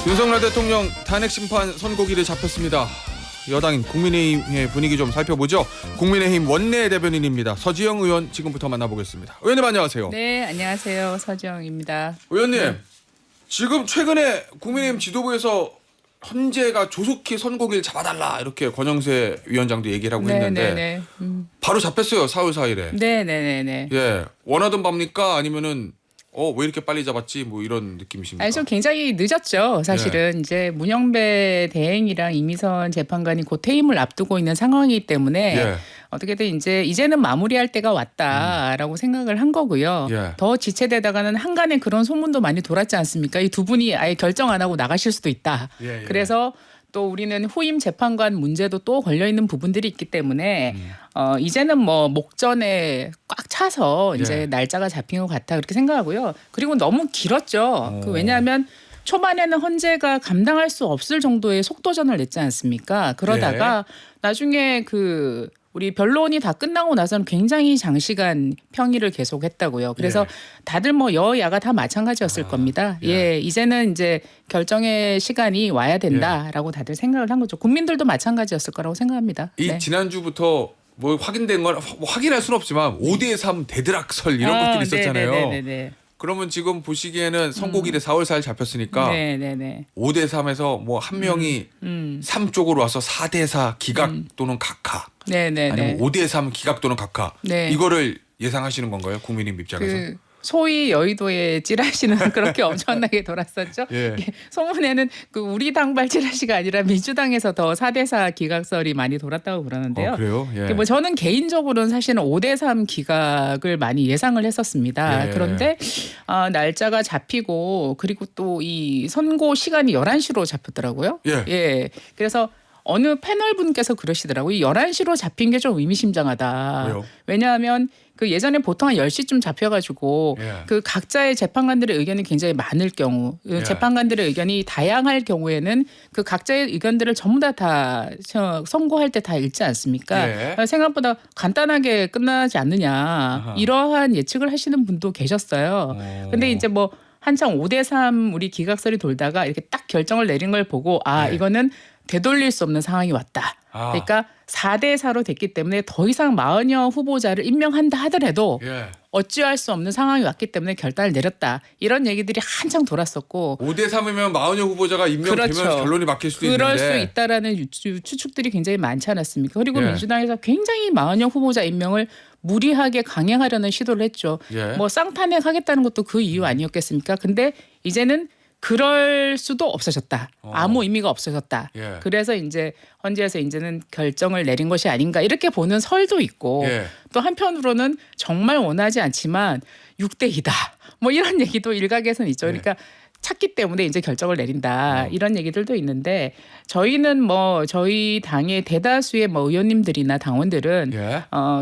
윤석열 대통령 탄핵 심판 선고일이 잡혔습니다. 여당인 국민의힘의 분위기 좀 살펴보죠. 국민의힘 원내 대변인입니다. 서지영 의원 지금부터 만나보겠습니다. 의원님 안녕하세요. 네, 안녕하세요. 서지영입니다. 의원님, 네. 지금 최근에 국민의힘 지도부에서 헌재가 조속히 선고일 잡아달라 이렇게 권영세 위원장도 얘기를 하고 있는데 바로 잡혔어요. 4월 4일에. 네네네네. 예, 원하던 bab니까 아니면은 왜 이렇게 빨리 잡았지 뭐 이런 느낌이십니까? 아니 좀 굉장히 늦었죠. 사실은 이제 문영배 대행이랑 이미선 재판관이 곧 퇴임을 앞두고 있는 상황이기 때문에 예. 어떻게든 이제는 마무리할 때가 왔다라고 생각을 한 거고요. 예. 더 지체되다가는 한간에 그런 소문도 많이 돌았지 않습니까? 이 두 분이 아예 결정 안 하고 나가실 수도 있다. 예. 그래서 또 우리는 후임 재판관 문제도 또 걸려 있는 부분들이 있기 때문에 이제는 뭐 목전에 꽉 차서 이제 예. 날짜가 잡힌 것 같아 그렇게 생각하고요. 그리고 너무 길었죠. 왜냐하면 초반에는 헌재가 감당할 수 없을 정도의 속도전을 냈지 않습니까? 그러다가 나중에 우리 변론이 다 끝나고 나서는 굉장히 장시간 평의를 계속했다고요. 그래서 다들 뭐 여야가 다 마찬가지였을 겁니다. 이제는 이제 결정의 시간이 와야 된다라고 다들 생각을 한 거죠. 국민들도 마찬가지였을 거라고 생각합니다. 이 지난주부터 뭐 확인된 건 확인할 수는 없지만 5대3 대드락설 이런 것들이 있었잖아요. 네네네. 그러면 지금 보시기에는 선고일이 4월 4일 잡혔으니까 네네네. 5대3에서 뭐 한 명이 3 쪽으로 와서 4대4 기각 또는 각하 네네네. 아니면 5대3 기각 또는 각하 네. 이거를 예상하시는 건가요? 국민의힘 입장에서? 소위 여의도의 찌라시는 그렇게 엄청나게 돌았었죠. 예. 소문에는 우리 당발 찌라시가 아니라 민주당에서 더 4대4 기각설이 많이 돌았다고 그러는데요. 그래요? 예. 뭐 저는 개인적으로는 사실은 5대3 기각을 많이 예상을 했었습니다. 예. 그런데 날짜가 잡히고 그리고 또 이 선고 시간이 11시로 잡혔더라고요. 예. 그래서 어느 패널 분께서 그러시더라고요. 이 11시로 잡힌 게 좀 의미심장하다. 왜요? 왜냐하면 예전에 보통 한 10시쯤 잡혀가지고 예. 각자의 재판관들의 의견이 굉장히 많을 경우 재판관들의 의견이 다양할 경우에는 각자의 의견들을 전부 다 선고할 때 다 읽지 않습니까? 예. 생각보다 간단하게 끝나지 않느냐 아하. 이러한 예측을 하시는 분도 계셨어요. 근데 이제 뭐 한창 5대3 우리 기각설이 돌다가 이렇게 딱 결정을 내린 걸 보고 이거는 되돌릴 수 없는 상황이 왔다. 그러니까 4대4로 됐기 때문에 더 이상 마흔여 후보자를 임명한다 하더라도 어찌할 수 없는 상황이 왔기 때문에 결단을 내렸다. 이런 얘기들이 한창 돌았었고 5대3이면 마흔여 후보자가 임명되면 그렇죠. 결론이 바뀔 수도 그럴 있는데 수 있다라는 추측들이 굉장히 많지 않았습니까? 그리고 예. 민주당에서 굉장히 마흔여 후보자 임명을 무리하게 강행하려는 시도를 했죠. 뭐 쌍탄핵 하겠다는 것도 그 이유 아니었겠습니까? 근데 이제는 그럴 수도 없어졌다. 아무 의미가 없어졌다. 그래서 이제 헌재에서 이제는 결정을 내린 것이 아닌가 이렇게 보는 설도 있고 또 한편으로는 정말 원하지 않지만 6대2다. 뭐 이런 얘기도 일각에서는 있죠. 그러니까 찾기 때문에 이제 결정을 내린다. 이런 얘기들도 있는데 저희는 뭐 저희 당의 대다수의 뭐 의원님들이나 당원들은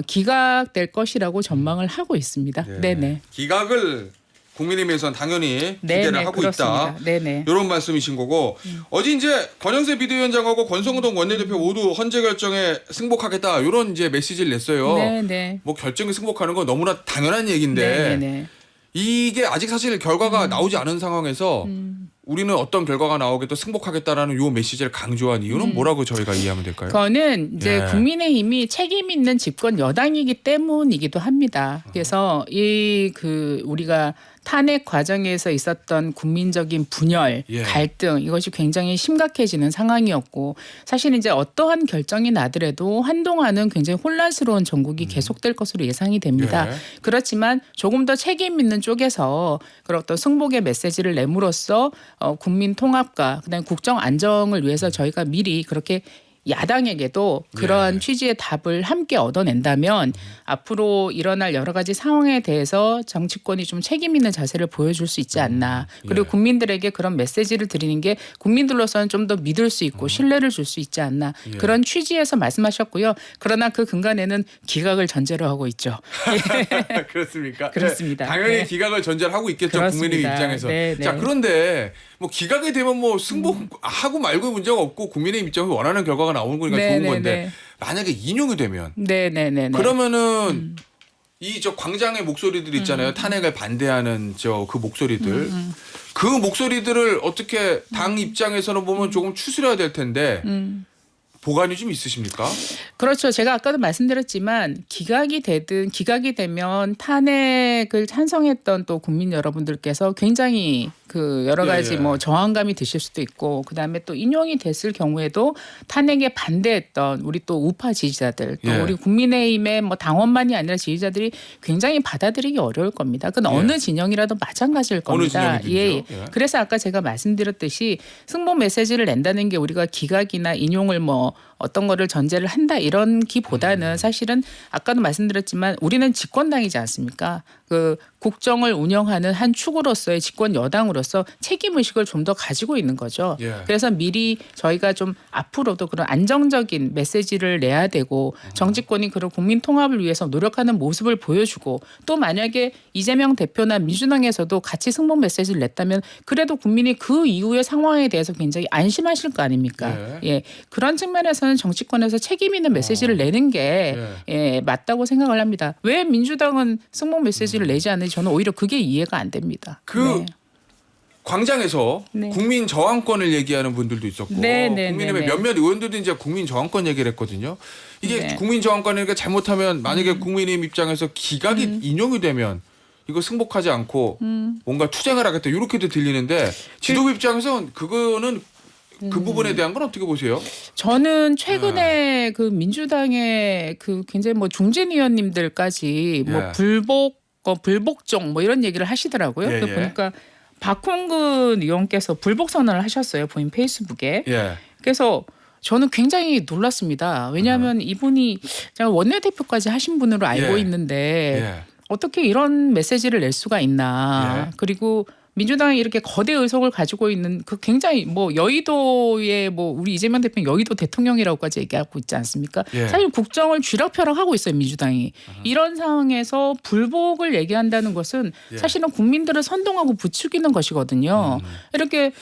기각될 것이라고 전망을 하고 있습니다. 네네. 기각을 국민의힘에서는 당연히 기대를 하고 그렇습니다. 있다. 네네. 이런 말씀이신 거고 어제 이제 권영세 비대위원장하고 권성동 원내대표 모두 헌재 결정에 승복하겠다 이런 이제 메시지를 냈어요. 네네. 뭐 결정에 승복하는 건 너무나 당연한 얘기인데 네네. 이게 아직 사실 결과가 나오지 않은 상황에서 우리는 어떤 결과가 나오겠다 승복하겠다라는 요 메시지를 강조한 이유는 뭐라고 저희가 이해하면 될까요? 그거는 이제 국민의힘이 책임 있는 집권 여당이기 때문이기도 합니다. 그래서 우리가 탄핵 과정에서 있었던 국민적인 분열, 갈등 이것이 굉장히 심각해지는 상황이었고 사실 이제 어떠한 결정이 나더라도 한동안은 굉장히 혼란스러운 전국이 계속될 것으로 예상이 됩니다. 그렇지만 조금 더 책임 있는 쪽에서 그런 어떤 승복의 메시지를 내므로써 국민 통합과 그다음에 국정 안정을 위해서 저희가 미리 그렇게 야당에게도 그러한 취지의 답을 함께 얻어낸다면 앞으로 일어날 여러 가지 상황에 대해서 정치권이 좀 책임 있는 자세를 보여줄 수 있지 않나. 그리고 국민들에게 그런 메시지를 드리는 게 국민들로서는 좀 더 믿을 수 있고 신뢰를 줄 수 있지 않나. 그런 취지에서 말씀하셨고요. 그러나 그 근간에는 기각을 전제로 하고 있죠. 그렇습니까? 그렇습니다. 당연히 기각을 전제를 하고 있겠죠. 그렇습니다. 국민의힘 입장에서. 네. 자 그런데 뭐 기각이 되면 뭐 승복하고 말고 문제가 없고 국민의힘 입장에서 원하는 결과가 나오는 거니까 좋은 건데 만약에 인용이 되면 그러면은 이 저 광장의 목소리들 있잖아요. 탄핵을 반대하는 저 그 목소리들. 그 목소리들을 어떻게 당 입장에서는 보면 조금 추스려야 될 텐데 보관이 좀 있으십니까? 그렇죠. 제가 아까도 말씀드렸지만 기각이 되면 탄핵을 찬성했던 또 국민 여러분들께서 굉장히 그 여러 가지 뭐 저항감이 드실 수도 있고 그다음에 또 인용이 됐을 경우에도 탄핵에 반대했던 우리 또 우파 지지자들 또 우리 국민의힘의 뭐 당원만이 아니라 지지자들이 굉장히 받아들이기 어려울 겁니다. 그건 어느 진영이라도 마찬가지일 겁니다. 예. 그래서 아까 제가 말씀드렸듯이 승복 메시지를 낸다는 게 우리가 기각이나 인용을 뭐 어떤 거를 전제를 한다 이런 기보다는 사실은 아까도 말씀드렸지만 우리는 집권당이지 않습니까? 그 국정을 운영하는 한 축으로서의 집권 여당으로서 책임 의식을 좀 더 가지고 있는 거죠. 그래서 미리 저희가 좀 앞으로도 그런 안정적인 메시지를 내야 되고 정치권이 그런 국민 통합을 위해서 노력하는 모습을 보여주고 또 만약에 이재명 대표나 민주당에서도 같이 승복 메시지를 냈다면 그래도 국민이 그 이후의 상황에 대해서 굉장히 안심하실 거 아닙니까? 예. 그런 측면에서는 정치권에서 책임 있는 메시지를 내는 게 맞다고 생각을 합니다. 왜 민주당은 승복 메시지를 내지 않는지 저는 오히려 그게 이해가 안 됩니다. 광장에서 국민 저항권을 얘기하는 분들도 있었고 국민의힘의 몇몇 의원들도 이제 국민 저항권 얘기를 했거든요. 이게 국민 저항권이니까 잘못하면 만약에 국민의힘 입장에서 기각이 인용이 되면 이거 승복하지 않고 뭔가 투쟁을 하겠다 이렇게도 들리는데 지도부 입장에서는 그거는 그 부분에 대한 건 어떻게 보세요? 저는 최근에 그 민주당의 그 굉장히 뭐 중진 의원님들까지 뭐 불복종 뭐 이런 얘기를 하시더라고요. 보니까 박홍근 의원께서 불복 선언을 하셨어요. 본인 페이스북에. 그래서 저는 굉장히 놀랐습니다. 왜냐하면 이분이 제가 원내대표까지 하신 분으로 알고 있는데 어떻게 이런 메시지를 낼 수가 있나. 그리고 민주당이 이렇게 거대 의석을 가지고 있는 그 굉장히 뭐 여의도의 뭐 우리 이재명 대표는 여의도 대통령이라고까지 얘기하고 있지 않습니까? 사실 국정을 쥐락펴락하고 있어요 민주당이. 이런 상황에서 불복을 얘기한다는 것은 사실은 국민들을 선동하고 부추기는 것이거든요. 이렇게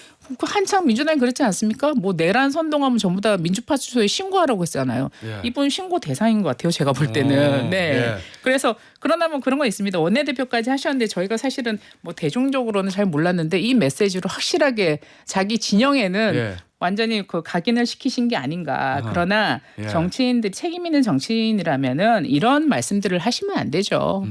한창 민주당이 그렇지 않습니까? 뭐 내란 선동하면 전부 다 민주파출소에 신고하라고 했잖아요. 이분 신고 대상인 것 같아요. 제가 볼 때는. 그래서 그러나 뭐 그런 거 있습니다. 원내대표까지 하셨는데 저희가 사실은 뭐 대중적으로는 잘 몰랐는데 이 메시지로 확실하게 자기 진영에는 완전히 그 각인을 시키신 게 아닌가. 그러나 정치인들 책임 있는 정치인이라면은 이런 말씀들을 하시면 안 되죠.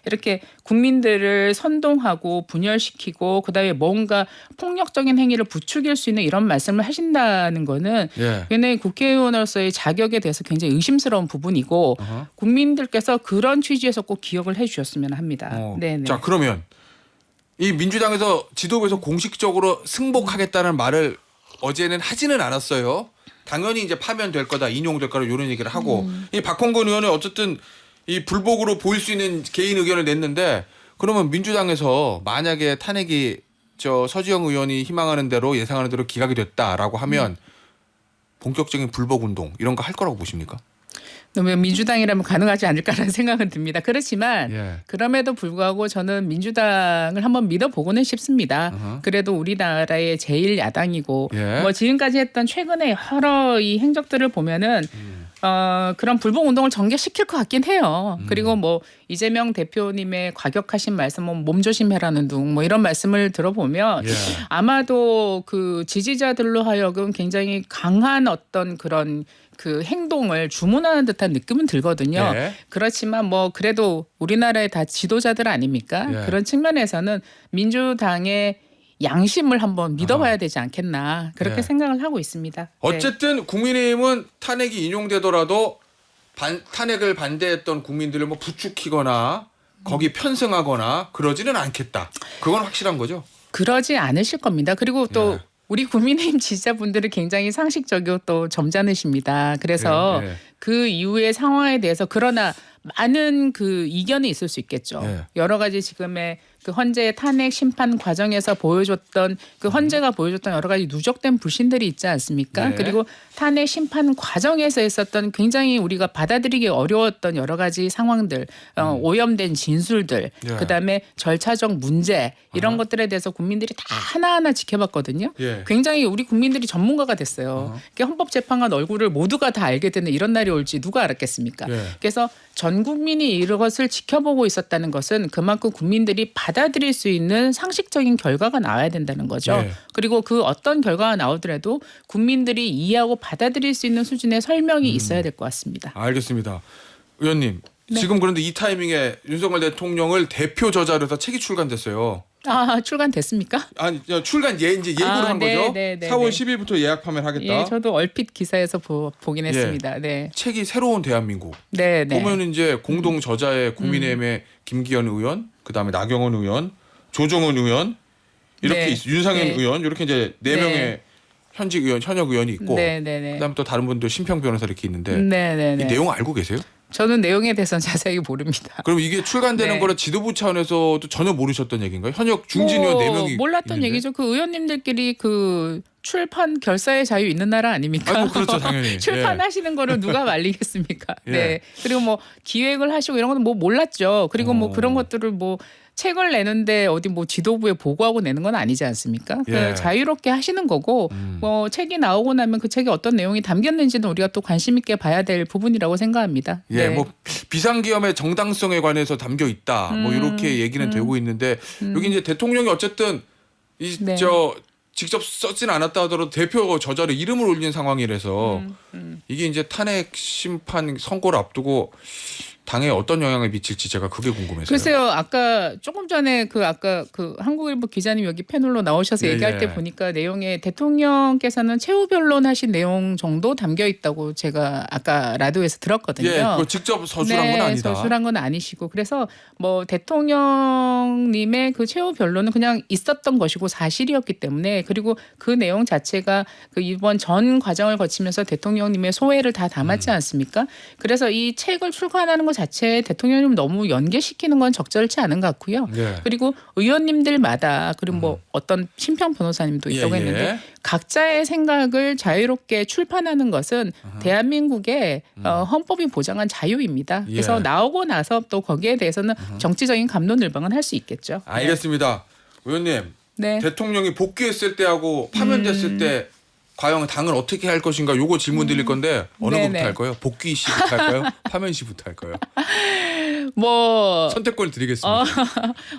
이렇게 국민들을 선동하고 분열시키고 그다음에 뭔가 폭력적인 행위를 부추길 수 있는 이런 말씀을 하신다는 거는 굉장히 국회의원으로서의 자격에 대해서 굉장히 의심스러운 부분이고 국민들께서 그런 취지에서 꼭 기억을 해주셨으면 합니다. 자 그러면 이 민주당에서 지도부에서 공식적으로 승복하겠다는 말을 어제는 하지는 않았어요. 당연히 이제 파면될 거다, 인용될 거다 이런 얘기를 하고 이 박홍근 의원은 어쨌든 이 불복으로 보일 수 있는 개인 의견을 냈는데 그러면 민주당에서 만약에 탄핵이 저 서지영 의원이 희망하는 대로 예상하는 대로 기각이 됐다라고 하면 본격적인 불복 운동 이런 거 할 거라고 보십니까? 민주당이라면 가능하지 않을까라는 생각은 듭니다. 그렇지만 그럼에도 불구하고 저는 민주당을 한번 믿어보고는 싶습니다. 그래도 우리나라의 제1야당이고 뭐 지금까지 했던 최근에 여러 이 행적들을 보면은 그런 불복 운동을 전개시킬 것 같긴 해요. 그리고 뭐 이재명 대표님의 과격하신 말씀, 뭐 몸조심해라는 둥, 뭐 이런 말씀을 들어보면 아마도 그 지지자들로 하여금 굉장히 강한 어떤 그런 그 행동을 주문하는 듯한 느낌은 들거든요. 그렇지만 뭐 그래도 우리나라의 다 지도자들 아닙니까? 그런 측면에서는 민주당의 양심을 한번 믿어봐야 되지 않겠나 그렇게 생각을 하고 있습니다. 어쨌든 국민의힘은 탄핵이 인용되더라도 탄핵을 반대했던 국민들을 뭐 부추기거나 거기 편승하거나 그러지는 않겠다. 그건 확실한 거죠? 그러지 않으실 겁니다. 그리고 또 우리 국민의힘 지지자분들은 굉장히 상식적이고 또 점잖으십니다. 그래서 그 이후의 상황에 대해서 그러나 많은 그 이견이 있을 수 있겠죠. 여러 가지 지금의 그 헌재의 탄핵 심판 과정에서 보여줬던 그 헌재가 보여줬던 여러 가지 누적된 불신들이 있지 않습니까? 네. 그리고 탄핵 심판 과정에서 있었던 굉장히 우리가 받아들이기 어려웠던 여러 가지 상황들, 오염된 진술들, 예. 그다음에 절차적 문제 이런 것들에 대해서 국민들이 다 하나하나 지켜봤거든요. 예. 굉장히 우리 국민들이 전문가가 됐어요. 이렇게 헌법재판관 얼굴을 모두가 다 알게 되는 이런 날이 올지 누가 알았겠습니까? 예. 그래서 전 국민이 이것을 지켜보고 있었다는 것은 그만큼 국민들이 받아들일 수 있는 상식적인 결과가 나와야 된다는 거죠. 예. 그리고 그 어떤 결과가 나오더라도 국민들이 이해하고 받아들일 수 있는 수준의 설명이 있어야 될 것 같습니다. 알겠습니다. 의원님 네. 지금 그런데 이 타이밍에 윤석열 대통령을 대표 저자로 해서 책이 출간됐어요. 아, 출간됐습니까? 아니 출간 이제 예고를 한 네, 거죠. 네, 네, 4월 네. 10일부터 예약 판매하겠다. 예, 저도 얼핏 기사에서 보긴 했습니다. 네. 책이 새로운 대한민국. 네, 네. 보면 이제 공동 저자의 국민의힘의 김기현 의원, 그다음에 나경원 의원, 조정은 의원 이렇게 네. 윤상현 네. 의원 이렇게 이제 네 네. 명의 현직 의원, 현역 의원이 있고 네, 네, 네. 그다음에 또 다른 분들 심평 변호사 이렇게 있는데 네, 네, 이 네. 내용 알고 계세요? 저는 내용에 대해서는 자세히 모릅니다. 그럼 이게 출간되는 네. 거를 지도부 차원에서도 전혀 모르셨던 얘기인가요? 현역 중진 의원 4명이 몰랐던 있는데? 얘기죠. 그 의원님들끼리 그 출판 결사의 자유 있는 나라 아닙니까? 아이고, 그렇죠, 당연히. 출판하시는 거를 누가 말리겠습니까? 예. 네. 그리고 뭐 기획을 하시고 이런 것도 뭐 몰랐죠. 그리고 뭐 그런 것들을 뭐 책을 내는데 어디 뭐 지도부에 보고하고 내는 건 아니지 않습니까? 예. 그 자유롭게 하시는 거고 뭐 책이 나오고 나면 그 책에 어떤 내용이 담겼는지는 우리가 또 관심 있게 봐야 될 부분이라고 생각합니다. 예, 네. 뭐 비상기업의 정당성에 관해서 담겨 있다. 뭐 이렇게 얘기는 되고 있는데 여기 이제 대통령이 어쨌든 이 네. 직접 썼지는 않았다 하더라도 대표 저자를 이름을 올린 상황이라서 이게 이제 탄핵 심판 선고를 앞두고 당에 어떤 영향을 미칠지 제가 그게 궁금해서요. 글쎄요. 아까 조금 전에 아까 한국일보 기자님 여기 패널로 나오셔서 예, 얘기할 예. 때 보니까 내용에 대통령께서는 최후 변론하신 내용 정도 담겨 있다고 제가 아까 라디오에서 들었거든요. 예, 그거 직접 서술한 네, 건 아니다. 서술한 건 아니시고 그래서 뭐 대통령님의 그 최후 변론은 그냥 있었던 것이고 사실이었기 때문에 그리고 그 내용 자체가 그 이번 전 과정을 거치면서 대통령님의 소회를 다 담았지 않습니까? 그래서 이 책을 출간하는 것 자체에 대통령님 너무 연계시키는 건 적절치 않은 것 같고요. 네. 그리고 의원님들마다 그리고 뭐 어떤 심평 변호사님도 있다고 예, 예. 했는데 각자의 생각을 자유롭게 출판하는 것은 대한민국의 헌법이 보장한 자유입니다. 예. 그래서 나오고 나서 또 거기에 대해서는 정치적인 감론을박은 할 수 있겠죠. 알겠습니다. 의원님, 네. 대통령이 복귀했을 때하고 파면됐을 때 과연 당을 어떻게 할 것인가 요거 질문 드릴 건데 어느 네네. 것부터 할까요? 복귀 시부터 할까요? 파면 시부터 할까요? 뭐 선택권을 드리겠습니다.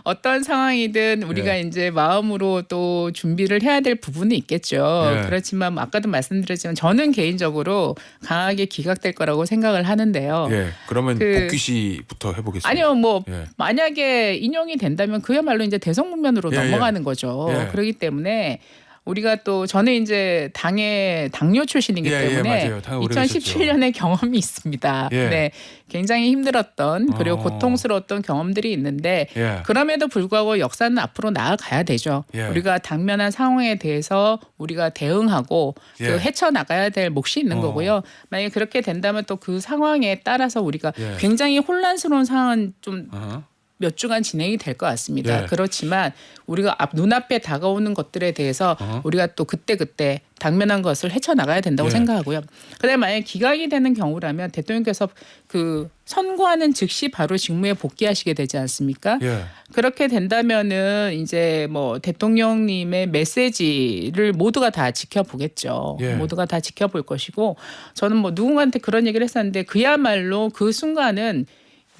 어떤 상황이든 우리가 예. 이제 마음으로 또 준비를 해야 될 부분이 있겠죠. 예. 그렇지만 아까도 말씀드렸지만 저는 개인적으로 강하게 기각될 거라고 생각을 하는데요. 예, 그러면 그- 복귀 시부터 해보겠습니다. 아니요, 뭐 예. 만약에 인용이 된다면 그야말로 이제 대성문면으로 예, 넘어가는 거죠. 예. 그렇기 때문에 우리가 또 저는 이제 당의 당뇨 출신이기 예, 예, 때문에 맞아요. 당에 오래 2017년에 경험이 있습니다. 예. 네, 굉장히 힘들었던 그리고 어. 고통스러웠던 경험들이 있는데 예. 그럼에도 불구하고 역사는 앞으로 나아가야 되죠. 예. 우리가 당면한 상황에 대해서 우리가 대응하고 예. 그 헤쳐나가야 될 몫이 있는 어. 거고요. 만약에 그렇게 된다면 또 그 상황에 따라서 우리가 예. 굉장히 혼란스러운 상황은 좀 어허. 몇 주간 진행이 될 것 같습니다. 예. 그렇지만 우리가 눈앞에 다가오는 것들에 대해서 어허. 우리가 또 그때 당면한 것을 헤쳐나가야 된다고 예. 생각하고요. 그다음에 만약에 기각이 되는 경우라면 대통령께서 그 선고하는 즉시 바로 직무에 복귀하시게 되지 않습니까? 예. 그렇게 된다면은 이제 뭐 대통령님의 메시지를 모두가 다 지켜보겠죠. 예. 모두가 다 지켜볼 것이고 저는 뭐 누군가한테 그런 얘기를 했었는데 그야말로 그 순간은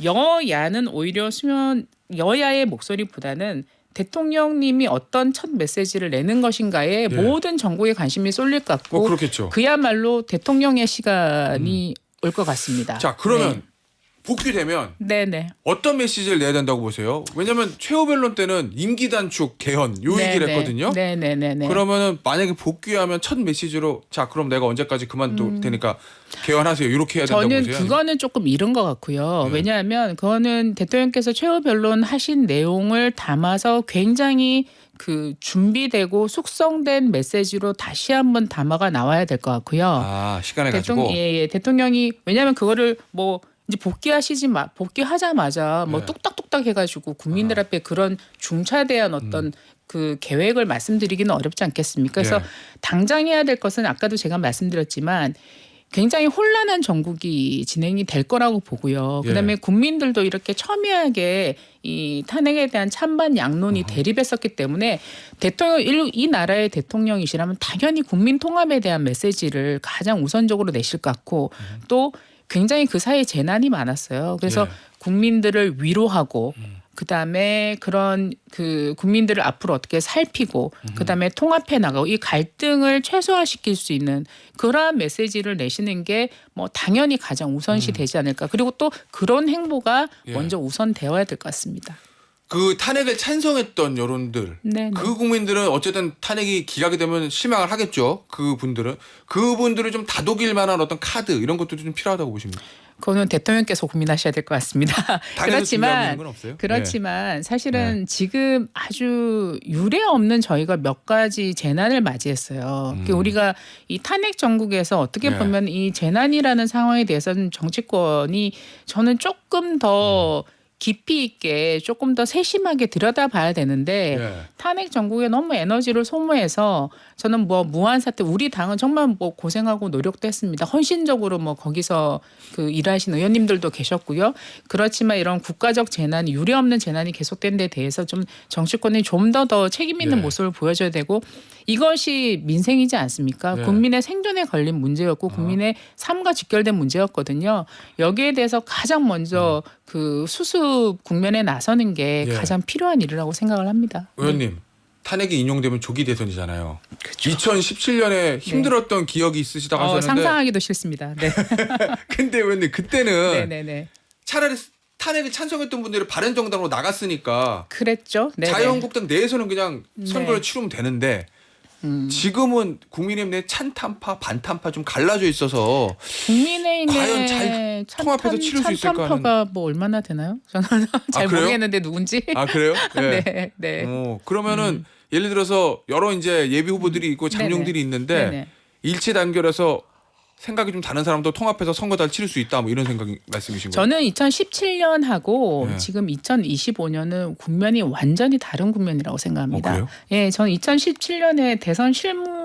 여야는 오히려 여야의 목소리보다는 대통령님이 어떤 첫 메시지를 내는 것인가에 예. 모든 정국의 관심이 쏠릴 것 같고 그렇겠죠. 그야말로 대통령의 시간이 올 것 같습니다. 자, 그러면 복귀되면 네네. 어떤 메시지를 내야 된다고 보세요? 왜냐하면 최후 변론 때는 임기 단축 개헌 요 얘기를 했거든요. 네네네. 그러면은 만약에 복귀하면 첫 메시지로 자 그럼 내가 언제까지 그만둘 테니까 개헌하세요 이렇게 해야 된다고 저는 보세요? 그거는 조금 이른 것 같고요. 네. 왜냐하면 그거는 대통령께서 최후 변론 하신 내용을 담아서 굉장히 그 준비되고 숙성된 메시지로 다시 한번 담아가 나와야 될 것 같고요. 시간을 가지고 대통령이 왜냐하면 그거를 뭐 이제 복귀하자마자 뭐 네. 뚝딱뚝딱 해가지고 국민들 앞에 그런 중차대한 어떤 그 계획을 말씀드리기는 어렵지 않겠습니까? 그래서 예. 당장 해야 될 것은 아까도 제가 말씀드렸지만 굉장히 혼란한 정국이 진행이 될 거라고 보고요. 그다음에 예. 국민들도 이렇게 첨예하게 이 탄핵에 대한 찬반 양론이 대립했었기 때문에 대통령 이 나라의 대통령이시라면 당연히 국민 통합에 대한 메시지를 가장 우선적으로 내실 것 같고 또 굉장히 그 사이에 재난이 많았어요. 그래서 예. 국민들을 위로하고 그다음에 그런 그 국민들을 앞으로 어떻게 살피고 그다음에 통합해 나가고 이 갈등을 최소화시킬 수 있는 그러한 메시지를 내시는 게 뭐 당연히 가장 우선시 되지 않을까. 그리고 또 그런 행보가 예. 먼저 우선되어야 될 것 같습니다. 그 탄핵을 찬성했던 여론들, 네, 그 국민들은 어쨌든 탄핵이 기각이 되면 실망을 하겠죠. 그분들을 좀 다독일 만한 어떤 카드 이런 것들도 좀 필요하다고 보십니까? 그거는 대통령께서 고민하셔야 될 것 같습니다. 당에서 준비하고 있는 건 없어요? 그렇지만 사실은 지금 아주 유례 없는 저희가 몇 가지 재난을 맞이했어요. 그러니까 우리가 이 탄핵 정국에서 어떻게 네. 보면 이 재난이라는 상황에 대해서는 정치권이 저는 조금 더 깊이 있게 조금 더 세심하게 들여다봐야 되는데 예. 탄핵 정국에 너무 에너지를 소모해서 저는 뭐 무한 사태 우리 당은 정말 뭐 고생하고 노력도 했습니다. 헌신적으로 뭐 거기서 그 일하신 의원님들도 계셨고요. 그렇지만 이런 국가적 재난이 유례 없는 재난이 계속된 데 대해서 좀 정치권이 좀 더 책임 있는 예. 모습을 보여줘야 되고 이것이 민생이지 않습니까? 예. 국민의 생존에 걸린 문제였고 국민의 삶과 직결된 문제였거든요. 여기에 대해서 가장 먼저 그 수습 국면에 나서는 게 예. 가장 필요한 일이라고 생각을 합니다. 의원님 탄핵이 인용되면 조기 대선이잖아요. 그렇죠. 2017년에 힘들었던 기억이 있으시다고 하셨는데 상상하기도 싫습니다. 네. 근데 의원님 그때는 네네네. 차라리 탄핵을 찬성했던 분들이 바른정당으로 나갔으니까 그랬죠. 네네. 자유한국당 내에서는 그냥 선거를 네. 치르면 되는데 지금은 국민의힘 내 찬탄파 반탄파 좀 갈라져 있어서 국민의힘의 과연 잘 통합해서 치를 수 있을까 하는- 찬탄파가 뭐 얼마나 되나요? 저는 잘 그래요? 모르겠는데 누군지. 아 그래요? 네. 네. 네. 그러면은 예를 들어서 여러 이제 예비 후보들이 있고 장룡들이 네네. 있는데 네네. 일치 단결해서 생각이 좀 다른 사람도 통합해서 선거 잘 치를 수 있다 뭐 이런 생각 말씀이신 거예요? 저는 2017년하고 네. 지금 2025년은 국면이 완전히 다른 국면이라고 생각합니다. 그래요? 예, 저는 2017년에 대선 실무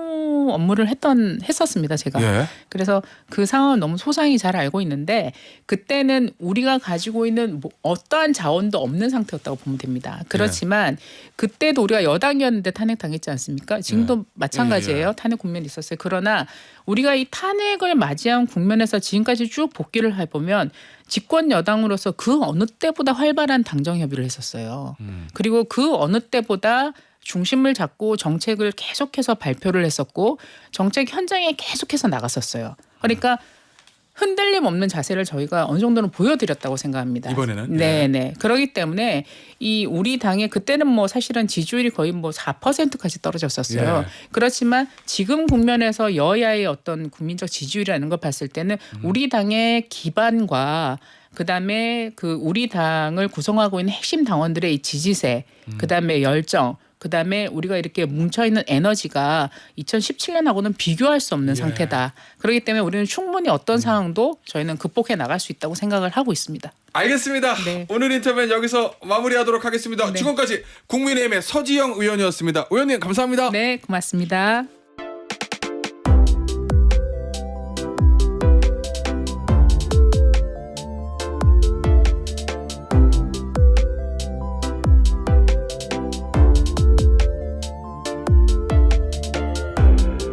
업무를 했었습니다, 제가. 예. 그래서 그 상황은 너무 소상히 잘 알고 있는데 그때는 우리가 가지고 있는 뭐 어떠한 자원도 없는 상태였다고 보면 됩니다. 그렇지만 그때도 우리가 여당이었는데 탄핵당했지 않습니까? 지금도 네. 마찬가지예요. 예. 탄핵 국면이 있었어요. 그러나 우리가 이 탄핵을 맞이한 국면에서 지금까지 쭉 복귀를 해보면 집권 여당으로서 그 어느 때보다 활발한 당정 협의를 했었어요. 그리고 그 어느 때보다 중심을 잡고 정책을 계속해서 발표를 했었고 정책 현장에 계속해서 나갔었어요. 그러니까 흔들림 없는 자세를 저희가 어느 정도는 보여드렸다고 생각합니다. 이번에는? 네네. 그렇기 때문에 이 우리 당의 그때는 뭐 사실은 지지율이 거의 뭐 4%까지 떨어졌었어요. 예. 그렇지만 지금 국면에서 여야의 어떤 국민적 지지율이라는 걸 봤을 때는 우리 당의 기반과 그다음에 그 우리 당을 구성하고 있는 핵심 당원들의 이 지지세, 그다음에 열정, 그다음에 우리가 이렇게 뭉쳐있는 에너지가 2017년하고는 비교할 수 없는 예. 상태다. 그렇기 때문에 우리는 충분히 어떤 상황도 저희는 극복해 나갈 수 있다고 생각을 하고 있습니다. 알겠습니다. 네. 오늘 인터뷰는 여기서 마무리하도록 하겠습니다. 네. 지금까지 국민의힘의 서지영 의원이었습니다. 의원님 감사합니다. 네, 고맙습니다.